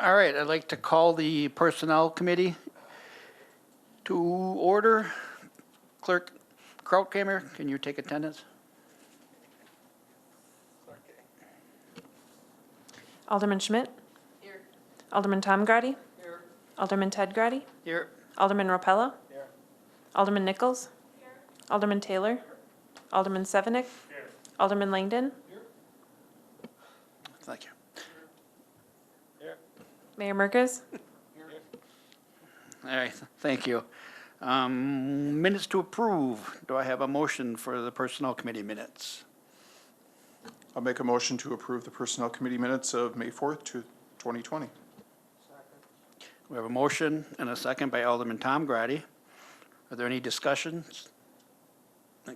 All right, I'd like to call the Personnel Committee to order. Clerk Krautkamer, can you take attendance? Alderman Schmidt. Here. Alderman Tom Grady. Here. Alderman Ted Grady. Here. Alderman Rapella. Here. Alderman Nichols. Here. Alderman Taylor. Alderman Sevenick. Here. Alderman Langdon. Thank you. Here. Mayor Merkes. All right, thank you. Minutes to approve. Do I have a motion for the Personnel Committee minutes? I'll make a motion to approve the Personnel Committee minutes of May 4th, 2020. We have a motion and a second by Alderman Tom Grady. Are there any discussions,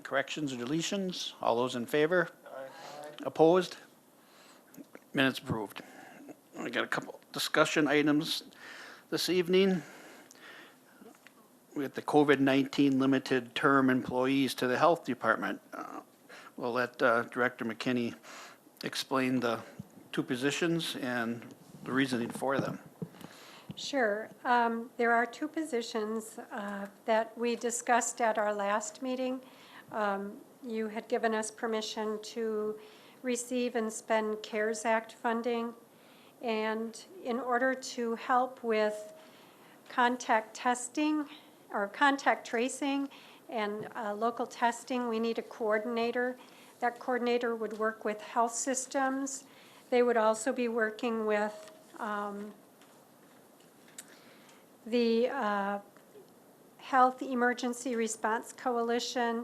corrections, or deletions? All those in favor? Aye. Opposed? Minutes approved. We got a couple discussion items this evening. We have the COVID-19 limited term employees to the Health Department. We'll let Director McKinney explain the two positions and the reasoning for them. Sure. There are two positions that we discussed at our last meeting. You had given us permission to receive and spend CARES Act funding. And in order to help with contact testing or contact tracing and local testing, we need a coordinator. That coordinator would work with health systems. They would also be working with the Health Emergency Response Coalition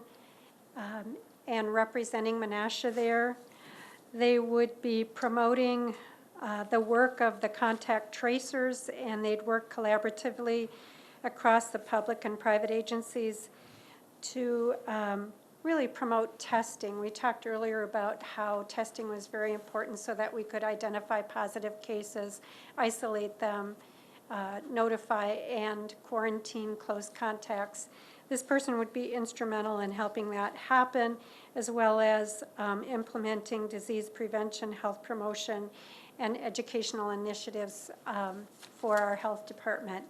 and representing Menasha there. They would be promoting the work of the contact tracers, and they'd work collaboratively across the public and private agencies to really promote testing. We talked earlier about how testing was very important so that we could identify positive cases, isolate them, notify and quarantine close contacts. This person would be instrumental in helping that happen, as well as implementing disease prevention, health promotion, and educational initiatives for our health department.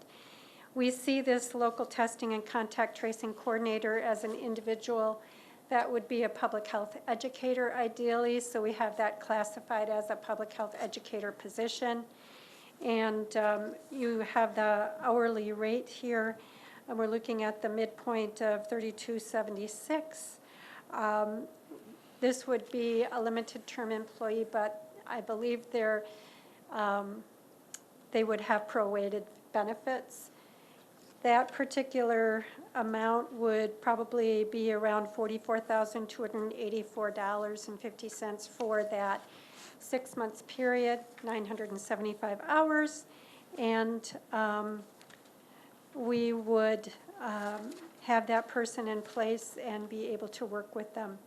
We see this local testing and contact tracing coordinator as an individual that would be a public health educator ideally, so we have that classified as a public health educator position. And you have the hourly rate here, and we're looking at the midpoint of $32.76. This would be a limited term employee, but I believe they would have prorated benefits. That particular amount would probably be around $44,284.50 for that 6 months period, 975 hours, and we would have that person in place and be able to work with them.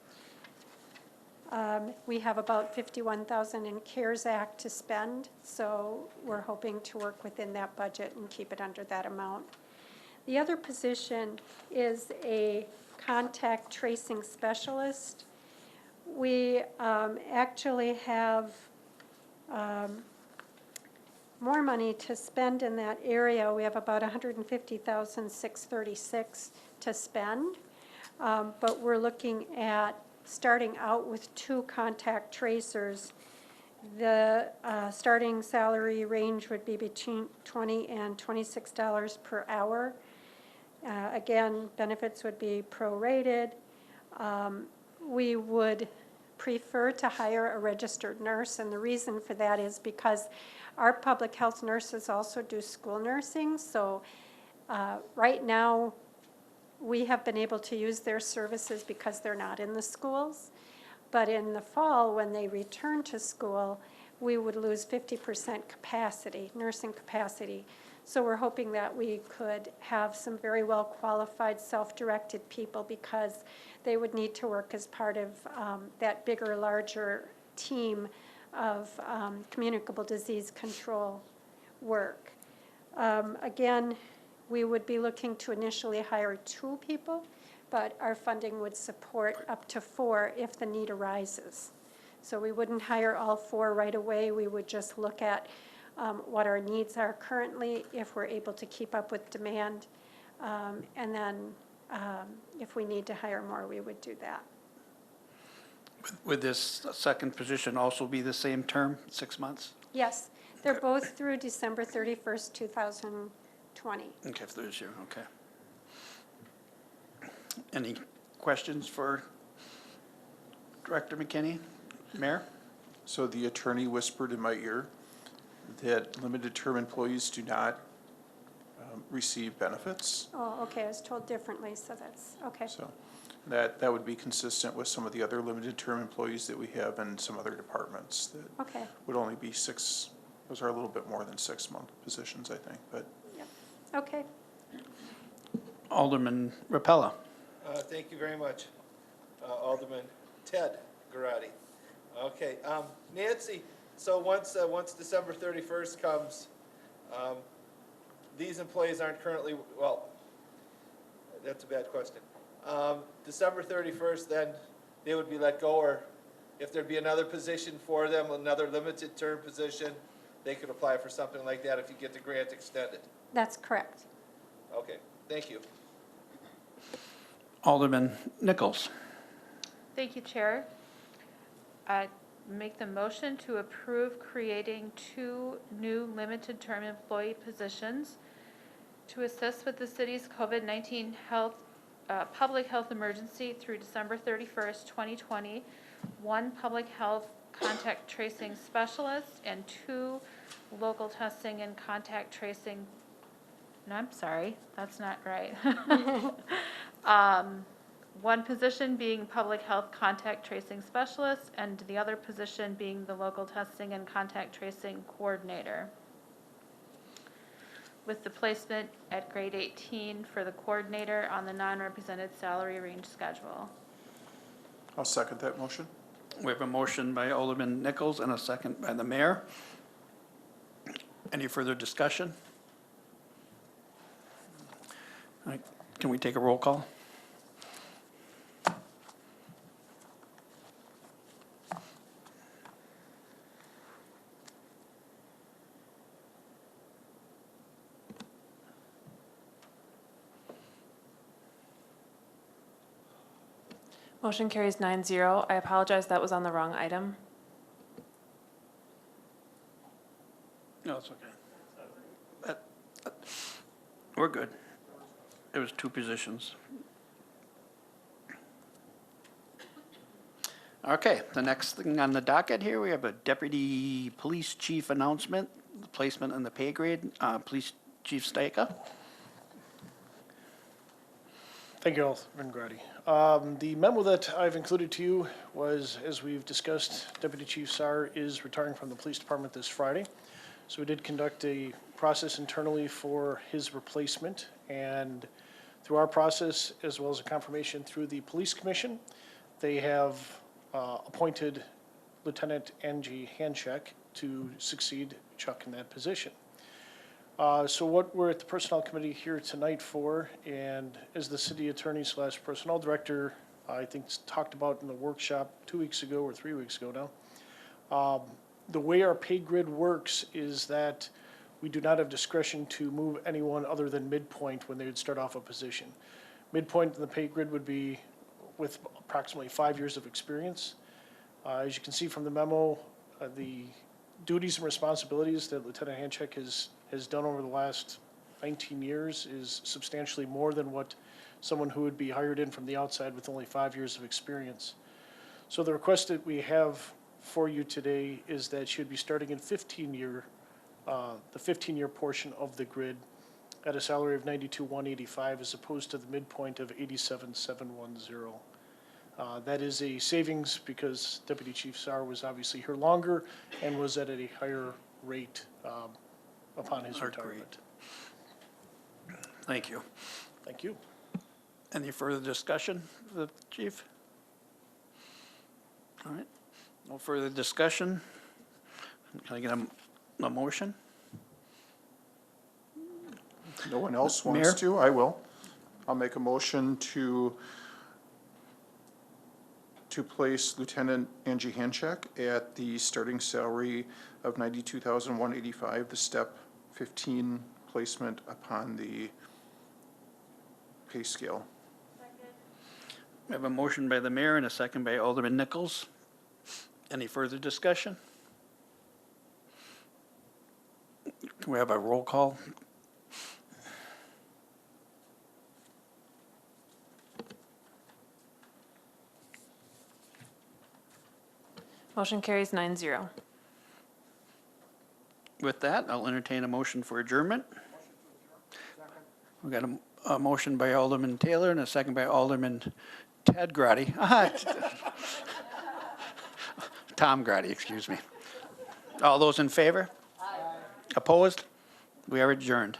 We have about $51,000 in CARES Act to spend, so we're hoping to work within that budget and keep it under that amount. The other position is a contact tracing specialist. We actually have more money to spend in that area. We have about $150,636 to spend, but we're looking at starting out with 2 contact tracers. The starting salary range would be between $20 and $26 per hour. Again, benefits would be prorated. We would prefer to hire a registered nurse, and the reason for that is because our public health nurses also do school nursing. So right now, we have been able to use their services because they're not in the schools. But in the fall, when they return to school, we would lose 50% capacity, nursing capacity. So we're hoping that we could have some very well qualified self-directed people, because they would need to work as part of that bigger, larger team of communicable disease control work. Again, we would be looking to initially hire 2 people, but our funding would support up to 4 if the need arises. So we wouldn't hire all 4 right away. We would just look at what our needs are currently, if we're able to keep up with demand. And then if we need to hire more, we would do that. Would this second position also be the same term, 6 months? Yes, they're both through December 31st, 2020. Okay, for this year, okay. Any questions for Director McKinney? Mayor? So the attorney whispered in my ear that limited term employees do not receive benefits. Oh, okay, I was told differently, so that's, okay. So that would be consistent with some of the other limited term employees that we have in some other departments that Okay, would only be those are a little bit more than 6-month positions, I think, but yep, okay. Alderman Rapella? Thank you very much, Alderman Ted Garatti. Okay, Nancy, so once December 31st comes, these employees aren't currently, well, that's a bad question. December 31st, then they would be let go, or if there'd be another position for them, another limited term position, they could apply for something like that if you get the grant extended. That's correct. Okay, thank you. Alderman Nichols? Thank you, Chair. I make the motion to approve creating 2 new limited-term employee positions to assist with the city's COVID-19 public health emergency through December 31st, 2020, 1 public health contact tracing specialist and 2 local testing and contact tracing. No, I'm sorry, that's not right. 1 position being public health contact tracing specialist and the other position being the local testing and contact tracing coordinator, with the placement at grade 18 for the coordinator on the non-represented salary range schedule. I'll second that motion. We have a motion by Alderman Nichols and a second by the mayor. Any further discussion? All right, can we take a roll call? Motion carries 9-0. I apologize, that was on the wrong item. No, it's okay. We're good. There was 2 positions. Okay, the next thing on the docket here, we have a deputy police chief announcement, placement in the pay grade. Police Chief Steka. Thank you, Alderman Grady. The memo that I've included to you was, as we've discussed, Deputy Chief Saar is retiring from the police department this Friday. So we did conduct a process internally for his replacement, and through our process, as well as a confirmation through the police commission, they have appointed Lieutenant Angie Hanchek to succeed Chuck in that position. So what we're at the Personnel Committee here tonight for, and as the City Attorney / Personnel Director, I think talked about in the workshop 2 weeks ago or 3 weeks ago now, the way our pay grid works is that we do not have discretion to move anyone other than midpoint when they would start off a position. Midpoint in the pay grid would be with approximately 5 years of experience. As you can see from the memo, the duties and responsibilities that Lieutenant Hanchek has done over the last 19 years is substantially more than what someone who would be hired in from the outside with only 5 years of experience. So the request that we have for you today is that she would be starting in the 15-year portion of the grid at a salary of $92,185 as opposed to the midpoint of $87,710. That is a savings because Deputy Chief Saar was obviously here longer and was at a higher rate upon his retirement. Thank you. Thank you. Any further discussion for the chief? All right, no further discussion. Can I get a motion? No one else wants Mayor? to? I will. I'll make a motion to to place Lieutenant Angie Hanchek at the starting salary of $92,185, the step 15 placement upon the pay scale. We have a motion by the mayor and a second by Alderman Nichols. Any further discussion? Can we have a roll call? Motion carries 9-0. With that, I'll entertain a motion for adjournment. We got a motion by Alderman Taylor and a second by Alderman Ted Grady. Tom Grady, excuse me. All those in favor? Opposed? We are adjourned.